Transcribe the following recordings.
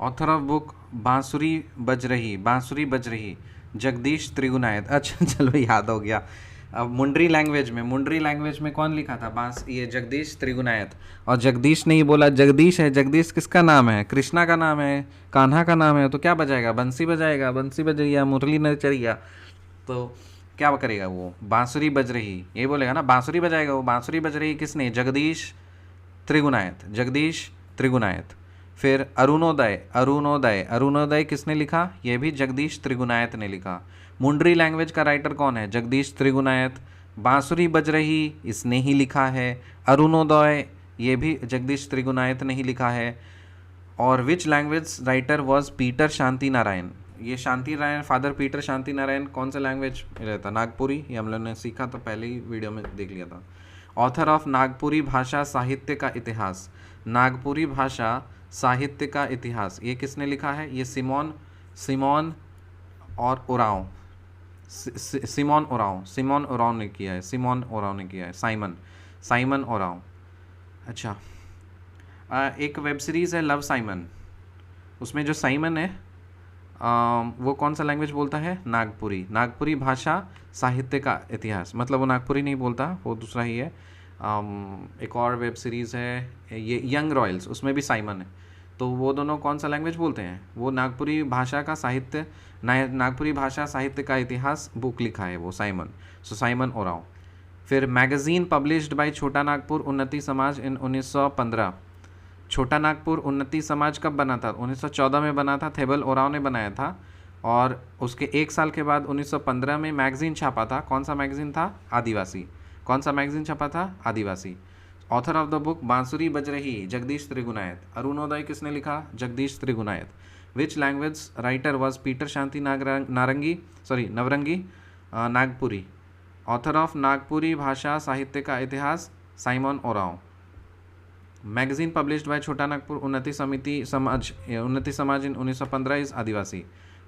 Author of book Bansuri Baj Rahi Jagdish Trigunayat. अच्छा चलो याद हो गया। अब मुंडरी लैंग्वेज में कौन लिखा था? ये जगदीश त्रिगुनायत। और जगदीश नहीं बोला, जगदीश है। जगदीश किसका नाम है? कृष्णा का नाम है, कान्हा का नाम है। तो क्या बजाएगा? बंसी बजाएगा, बंसी बजैया, मुरली नचरिया। तो क्या करेगा वो? बांसुरी बज रही ये बोलेगा ना, बांसुरी बजाएगा वो। बांसुरी बज रही किसने? जगदीश त्रिगुनायत। फिर अरुणोदय किसने लिखा? ये भी जगदीश त्रिगुनायत ने लिखा। मुंडरी लैंग्वेज का राइटर कौन है? जगदीश त्रिगुनायत। बांसुरी बज रही इसने ही लिखा है। अरुणोदय ये भी जगदीश त्रिगुनायत ने ही लिखा है। और which language writer was Peter Shanti Narayan? ये शांति नारायण, फादर पीटर शांति नारायण कौन सा लैंग्वेज रहता? नागपुरी। ये हम लोगों ने सीखा तो पहले ही वीडियो में देख लिया था। ऑथर ऑफ नागपुरी भाषा साहित्य का इतिहास। नागपुरी भाषा साहित्य का इतिहास ये किसने लिखा है? ये सिमोन और ओराव सिमोन ओराव ने किया है। साइमन ओराव। अच्छा, एक वेब सीरीज़ है लव साइमन, उसमें जो साइमन है वो कौन सा लैंग्वेज बोलता है? नागपुरी भाषा साहित्य का इतिहास। मतलब वो नागपुरी नहीं बोलता, वो दूसरा ही है। एक और वेब सीरीज़ है ये यंग रॉयल्स, उसमें भी साइमन है। तो वो दोनों कौन सा लैंग्वेज बोलते हैं? वो नागपुरी भाषा साहित्य का इतिहास बुक लिखा है वो साइमन। सो साइमन ओराव। फिर magazine published by Chota Nagpur Unnati Samaj in 1915। छोटा नागपुर उन्नति समाज कब बना था? 1914 में बना था, थेबल ओराव ने बनाया था। और उसके एक साल के बाद 1915 में मैगज़ीन छापा था। कौन सा मैगज़ीन था? आदिवासी। कौन सा मैगज़ीन छपा था? Adivasi. Author of the book Bansuri Baj Rahi Jagdish Trigunayat. Arunoday किसने लिखा? Jagdish Trigunayat. Which language writer was Peter Shanti Navrangi Nagpuri. Author of Nagpuri Bhasha Sahitya ka Itihas Simon Oraon. Magazine published by Chota Nagpur Unnati Samaj in 1915 is Adivasi.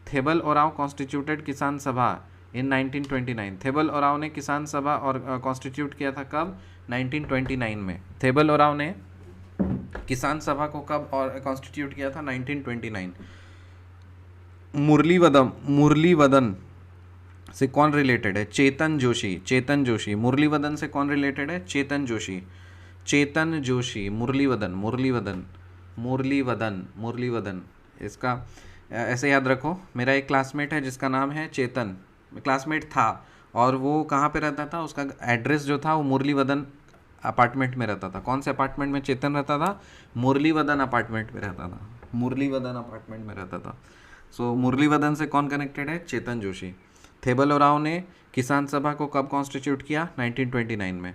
Theble Oraon constituted Kisan Sabha in 1929। Table Oraon ने किसान सभा और कॉन्स्टिट्यूट किया था कब? 1929 में। थेबल ओराव ने किसान सभा को कब और कॉन्स्टिट्यूट किया था? 1929। मुरलीवदन से कौन रिलेटेड है? चेतन जोशी। मुरलीवदन से कौन रिलेटेड है? चेतन जोशी। मुरलीवदन। इसका ऐसे याद रखो। मेरा एक क्लासमेट है जिसका नाम है चेतन, क्लासमेट था, और वो कहाँ पे रहता था? उसका एड्रेस जो था वो मुरलीवदन अपार्टमेंट में रहता था। कौन से अपार्टमेंट में चेतन रहता था? मुरलीवदन अपार्टमेंट में रहता था। सो मुरलीवदन से कौन कनेक्टेड है? चेतन जोशी। थेबल ओराव ने किसान सभा को कब कॉन्स्टिट्यूट किया? 1929 में।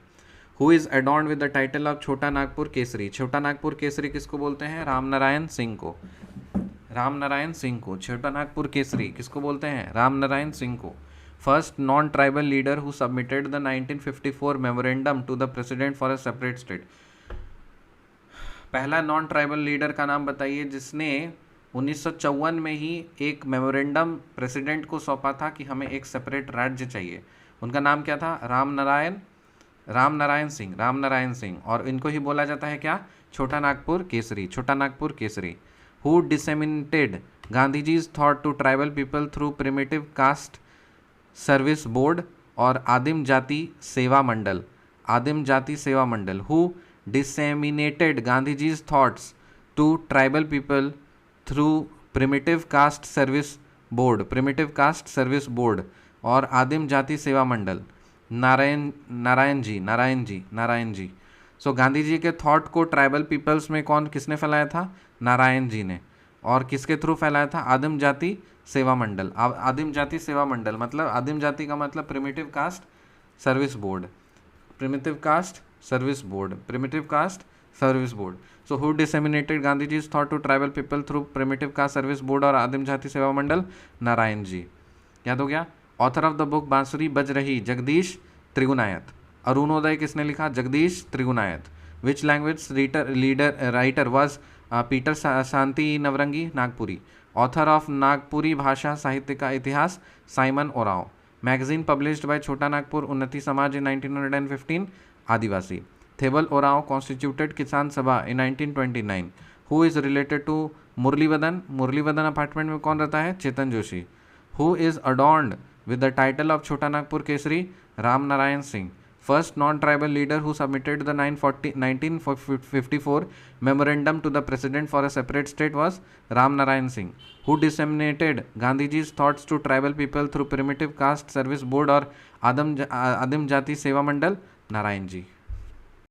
Who is adorned with the title of Chota Nagpur Kesari. छोटा नागपुर केसरी किसको बोलते हैं? रामनारायण सिंह को। छोटा नागपुर केसरी किसको बोलते हैं? रामनारायण सिंह को। First non tribal leader who submitted the 1954 memorandum to the president for a separate state. पहला नॉन ट्राइबल लीडर का नाम बताइए जिसने 1954 में ही एक मेमोरेंडम प्रेसिडेंट को सौंपा था कि हमें एक सेपरेट राज्य चाहिए। उनका नाम क्या था? रामनारायण सिंह। और इनको ही बोला जाता है क्या? Chota Nagpur Kesari. Who disseminated Gandhiji's thought to tribal people through primitive caste service board और आदिम Jati Seva Mandal. Who disseminated Gandhiji's thoughts to tribal people through primitive caste service board और आदिम जाति सेवा मंडल। नारायण जी। सो गांधी जी के थॉट को ट्राइबल पीपल्स में किसने फैलाया था? नारायण जी ने। और किसके थ्रू फैलाया था? आदिम जाति सेवा मंडल। मतलब आदिम जाति का मतलब primitive caste service board. So who disseminated Gandhiji's thought to tribal people through primitive caste service board और आदिम जाति सेवा मंडल? नारायण जी। याद हो गया। Author of the book Bansuri Baj Rahi Jagdish Trigunayat. Arunoday किसने लिखा? Jagdish Trigunayat. Which language writer was Peter Shanti Navrangi Nagpuri. Author of Nagpuri Bhasha Sahitya ka Itihas Simon Oraon. Magazine published by Chota Nagpur Unnati Samaj in 1915 Adivasi. Theble Oraon constituted Kisan Sabha in 1929। Who is related to Murlivadan apartment में कौन रहता है? Chetan Joshi. Who is adorned with the title of Chota Nagpur Kesari? Ram Narayan Singh. First non tribal leader who submitted the 1954 memorandum to the president for a separate state was Ram Narayan Singh. Who disseminated Gandhiji's thoughts to tribal people through primitive caste service board or Adim Jati Seva Mandal? Narayan ji.